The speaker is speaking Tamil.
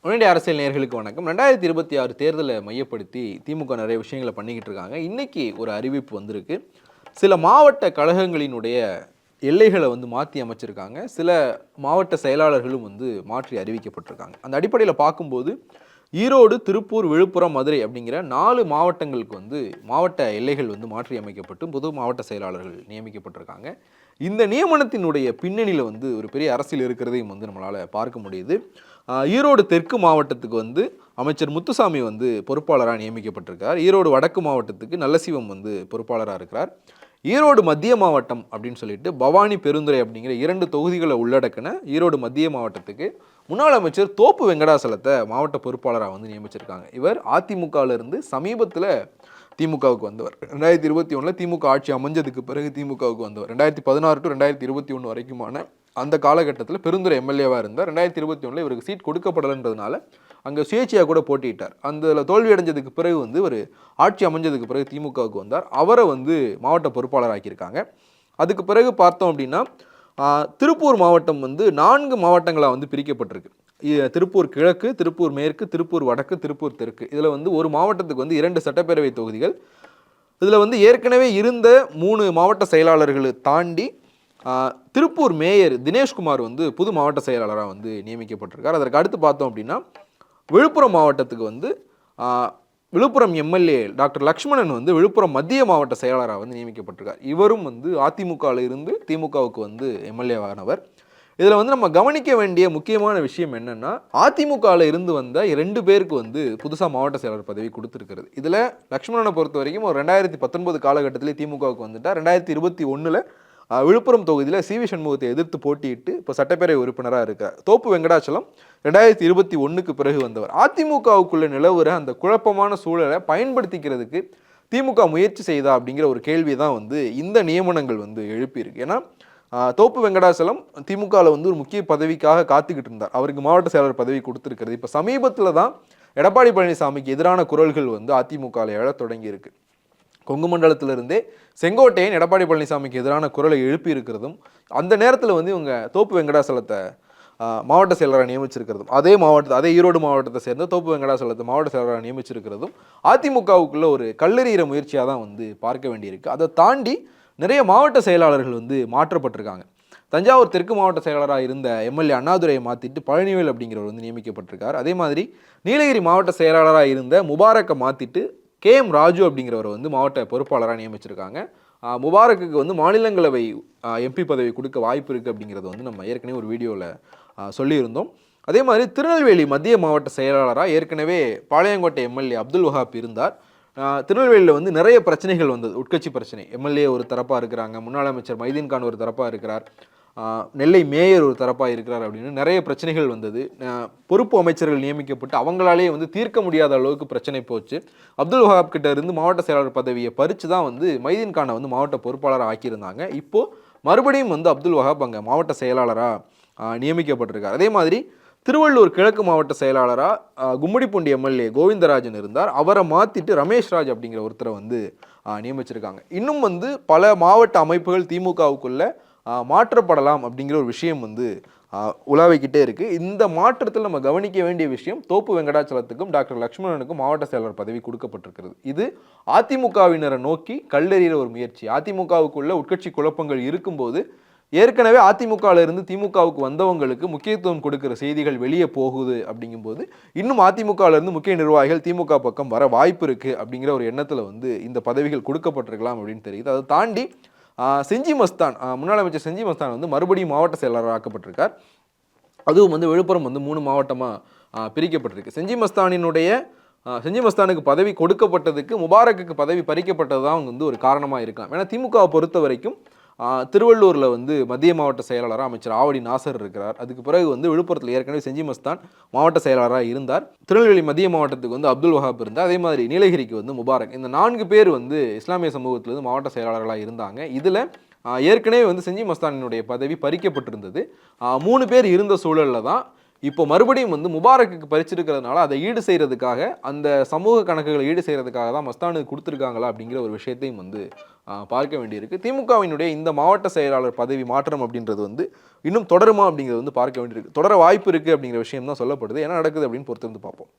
உடனடி அரசியல் நேயர்களுக்கு வணக்கம். 2026 தேர்தலை மையப்படுத்தி திமுக நிறைய விஷயங்களை பண்ணிக்கிட்டு இருக்காங்க. இன்னைக்கு ஒரு அறிவிப்பு வந்திருக்கு. சில மாவட்ட கழகங்களினுடைய எல்லைகளை மாற்றி அமைச்சிருக்காங்க. சில மாவட்ட செயலாளர்களும் மாற்றி அறிவிக்கப்பட்டிருக்காங்க. அந்த அடிப்படையில் பார்க்கும்போது ஈரோடு, திருப்பூர், விழுப்புரம், மதுரை அப்படிங்கிற 4 மாவட்டங்களுக்கு மாவட்ட எல்லைகள் மாற்றி அமைக்கப்பட்டு புது மாவட்ட செயலாளர்கள் நியமிக்கப்பட்டிருக்காங்க. இந்த நியமனத்தினுடைய பின்னணியில் ஒரு பெரிய அரசியல் இருக்கிறதையும் நம்மளால் பார்க்க முடியுது. ஈரோடு தெற்கு மாவட்டத்துக்கு அமைச்சர் முத்துசாமி பொறுப்பாளராக நியமிக்கப்பட்டிருக்கார். ஈரோடு வடக்கு மாவட்டத்துக்கு நல்லசிவம் பொறுப்பாளராக இருக்கிறார். ஈரோடு மத்திய மாவட்டம் அப்படின்னு சொல்லிட்டு பவானி, பெருந்துறை அப்படிங்கிற 2 தொகுதிகளை உள்ளடக்கின ஈரோடு மத்திய மாவட்டத்துக்கு முன்னாள் அமைச்சர் தோப்பு வெங்கடாசலத்தை மாவட்ட பொறுப்பாளராக நியமிச்சிருக்காங்க. இவர் அதிமுகவிலிருந்து சமீபத்தில் திமுகவுக்கு வந்தவர். 2021 திமுக ஆட்சி அமைஞ்சதுக்கு பிறகு திமுகவுக்கு வந்தவர். 2016 டு 2021 வரைக்குமான அந்த காலகட்டத்தில் பெருந்துறை எம்எல்ஏவாக இருந்தார். 2021 இவருக்கு சீட் கொடுக்கப்படலைன்றதுனால அங்கே சுயேட்சையாக கூட போட்டியிட்டார். அந்த தோல்வி அடைஞ்சதுக்கு பிறகு ஒரு ஆட்சி அமைஞ்சதுக்கு பிறகு திமுகவுக்கு வந்தார். அவரை மாவட்ட பொறுப்பாளர் ஆக்கியிருக்காங்க. அதுக்கு பிறகு பார்த்தோம் அப்படின்னா திருப்பூர் மாவட்டம் 4 மாவட்டங்களாக பிரிக்கப்பட்டிருக்கு. திருப்பூர் கிழக்கு, திருப்பூர் மேற்கு, திருப்பூர் வடக்கு, திருப்பூர் தெற்கு. இதில் ஒரு மாவட்டத்துக்கு 2 சட்டப்பேரவை தொகுதிகள். இதில் ஏற்கனவே இருந்த 3 மாவட்ட செயலாளர்களை தாண்டி திருப்பூர் மேயர் தினேஷ்குமார் புது மாவட்ட செயலாளராக நியமிக்கப்பட்டிருக்கார். அதற்கு அடுத்து பார்த்தோம் அப்படின்னா விழுப்புரம் மாவட்டத்துக்கு விழுப்புரம் எம்எல்ஏ டாக்டர் லக்ஷ்மணன் விழுப்புரம் மத்திய மாவட்ட செயலாளராக நியமிக்கப்பட்டிருக்கார். இவரும் அதிமுகவில் இருந்து திமுகவுக்கு எம்எல்ஏவானவர். இதில் நம்ம கவனிக்க வேண்டிய முக்கியமான விஷயம் என்னென்னா, அதிமுகவில் இருந்து வந்த 2 பேருக்கு புதுசாக மாவட்ட செயலாளர் பதவி கொடுத்துருக்கிறது. இதில் லக்ஷ்மணனை பொறுத்த வரைக்கும் ஒரு 2019 காலகட்டத்திலே திமுகவுக்கு வந்துட்டார். 2021 விழுப்புரம் தொகுதியில் சிவி சண்முகத்தை எதிர்த்து போட்டியிட்டு இப்போ சட்டப்பேரவை உறுப்பினராக இருக்கார். தோப்பு வெங்கடாச்சலம் 2021 பிறகு வந்தவர். அதிமுகவுக்குள்ள நிலவுற அந்த குழப்பமான சூழலை பயன்படுத்திக்கிறதுக்கு திமுக முயற்சி செய்தா அப்படிங்கிற ஒரு கேள்வி தான் இந்த நியமனங்கள் எழுப்பியிருக்கு. ஏன்னா தோப்பு வெங்கடாச்சலம் திமுகவில் ஒரு முக்கிய பதவிக்காக காத்துக்கிட்டு இருந்தார். அவருக்கு மாவட்ட செயலாளர் பதவி கொடுத்துருக்கிறது. இப்போ சமீபத்தில் தான் எடப்பாடி பழனிசாமிக்கு எதிரான குரல்கள் அதிமுகவில் எழ தொடங்கி இருக்கு. கொங்கு மண்டலத்திலிருந்தே செங்கோட்டையன் எடப்பாடி பழனிசாமிக்கு எதிரான குரலை எழுப்பி இருக்கிறதும், அந்த நேரத்தில் இவங்க தோப்பு வெங்கடாசலத்தை மாவட்ட செயலராக நியமிச்சிருக்கிறதும், அதே ஈரோடு மாவட்டத்தை சேர்ந்த தோப்பு வெங்கடாசலத்தை மாவட்ட செயலராக நியமிச்சிருக்கிறதும் அதிமுகவுக்குள்ள ஒரு கல்லெறிகிற முயற்சியாக தான் பார்க்க வேண்டியிருக்கு. அதை தாண்டி நிறைய மாவட்ட செயலாளர்கள் மாற்றப்பட்டிருக்காங்க. தஞ்சாவூர் தெற்கு மாவட்ட செயலாளராக இருந்த எம்எல்ஏ அண்ணாதுரையை மாற்றிட்டு பழனிவேல் அப்படிங்கிறவர் நியமிக்கப்பட்டிருக்கார். அதே மாதிரி நீலகிரி மாவட்ட செயலாளராக இருந்த முபாரக்கை மாற்றிட்டு KM ராஜு அப்படிங்கிறவர் மாவட்ட பொறுப்பாளராக நியமிச்சிருக்காங்க. முபாரக்குக்கு மாநிலங்களவை MP பதவி கொடுக்க வாய்ப்பு இருக்குது அப்படிங்கிறது நம்ம ஏற்கனவே ஒரு வீடியோவில் சொல்லியிருந்தோம். அதே மாதிரி திருநெல்வேலி மத்திய மாவட்ட செயலாளராக ஏற்கனவே பாளையங்கோட்டை எம்எல்ஏ அப்துல் வஹாப் இருந்தார். திருநெல்வேலியில் நிறைய பிரச்சனைகள் வந்தது. உட்கட்சி பிரச்சனை. எம்எல்ஏ ஒரு தரப்பாக இருக்கிறாங்க, முன்னாள் அமைச்சர் மைதீன் கான் ஒரு தரப்பாக இருக்கிறார், நெல்லை மேயர் ஒரு தரப்பாக இருக்கிறார் அப்படின்னு நிறைய பிரச்சனைகள் வந்தது. பொறுப்பு அமைச்சர்கள் நியமிக்கப்பட்டு அவங்களாலே தீர்க்க முடியாத அளவுக்கு பிரச்சனை போச்சு. அப்துல் வஹாப் கிட்ட இருந்து மாவட்ட செயலாளர் பதவியை பறித்து தான் மைதீன் கானை மாவட்ட பொறுப்பாளராக ஆக்கியிருந்தாங்க. இப்போது மறுபடியும் அப்துல் வஹாப் அங்கே மாவட்ட செயலாளராக நியமிக்கப்பட்டிருக்கார். அதே மாதிரி திருவள்ளூர் கிழக்கு மாவட்ட செயலாளராக கும்மிடிப்பூண்டி எம்எல்ஏ கோவிந்தராஜன் இருந்தார். அவரை மாற்றிட்டு ரமேஷ் ராஜ் அப்படிங்கிற ஒருத்தரை நியமிச்சிருக்காங்க. இன்னும் பல மாவட்ட அமைப்புகள் திமுகவுக்குள்ள மாற்றப்படலாம் அப்படிங்கிற ஒரு விஷயம் உலாவிக்கிட்டே இருக்குது. இந்த மாற்றத்தில் நம்ம கவனிக்க வேண்டிய விஷயம், தோப்பு வெங்கடாச்சலத்துக்கும் டாக்டர் லக்ஷ்மணனுக்கும் மாவட்ட செயலாளர் பதவி கொடுக்கப்பட்டிருக்கிறது. இது அதிமுகவினரை நோக்கி கல்லெறிகிற ஒரு முயற்சி. அதிமுகவுக்குள்ள உட்கட்சி குழப்பங்கள் இருக்கும்போது ஏற்கனவே அதிமுகவில் இருந்து திமுகவுக்கு வந்தவங்களுக்கு முக்கியத்துவம் கொடுக்கிற செய்திகள் வெளியே போகுது. அப்படிங்கும்போது இன்னும் அதிமுகவிலிருந்து முக்கிய நிர்வாகிகள் திமுக பக்கம் வர வாய்ப்பு இருக்குது அப்படிங்கிற ஒரு எண்ணத்தில் இந்த பதவிகள் கொடுக்கப்பட்டிருக்கலாம் அப்படின்னு தெரியுது. அதை தாண்டி செஞ்சி மஸ்தான், முன்னாள் அமைச்சர் செஞ்சி மஸ்தான் மறுபடியும் மாவட்ட செயலாளர் ஆக்கப்பட்டிருக்கார். அதுவும் விழுப்புரம் 3 மாவட்டமாக பிரிக்கப்பட்டிருக்கு. செஞ்சி மஸ்தானுக்கு பதவி கொடுக்கப்பட்டதுக்கு முபாரக்குக்கு பதவி பறிக்கப்பட்டது தான் ஒரு காரணமாக இருக்கலாம். ஏன்னா திமுகவை பொறுத்த வரைக்கும் திருவள்ளூரில் மத்திய மாவட்ட செயலாளராக அமைச்சர் ஆவடி நாசர் இருக்கிறார். அதுக்கு பிறகு விழுப்புரத்தில் ஏற்கனவே செஞ்சி மஸ்தான் மாவட்ட செயலாளராக இருந்தார். திருநெல்வேலி மத்திய மாவட்டத்துக்கு அப்துல் வஹாப் இருந்தார். அதே மாதிரி நீலகிரிக்கு முபாரக். இந்த 4 பேர் இஸ்லாமிய சமூகத்திலிருந்து மாவட்ட செயலாளர்களாக இருந்தாங்க. இதில் ஏற்கனவே செஞ்சி மஸ்தானினுடைய பதவி பறிக்கப்பட்டிருந்தது. 3 பேர் இருந்த சூழலில் தான் இப்போ மறுபடியும் வந்து முபாரக்குக்கு பறிச்சிருக்கிறதுனால அதை ஈடு செய்யறதுக்காக, அந்த சமூக கணக்குகளை ஈடு செய்யறதுக்காக தான் மஸ்தானுக்கு கொடுத்துருக்காங்களா அப்படிங்கிற ஒரு விஷயத்தையும் வந்து பார்க்க வேண்டியிருக்கு. திமுகவினுடைய இந்த மாவட்ட செயலாளர் பதவி மாற்றம் அப்படின்றது வந்து இன்னும் தொடருமா அப்படிங்கிறது வந்து பார்க்க வேண்டியிருக்கு. தொடர வாய்ப்பு இருக்கு அப்படிங்கிற விஷயம் தான் சொல்லப்படுது. என்ன நடக்குது அப்படின்னு பொறுத்திருந்து பார்ப்போம்.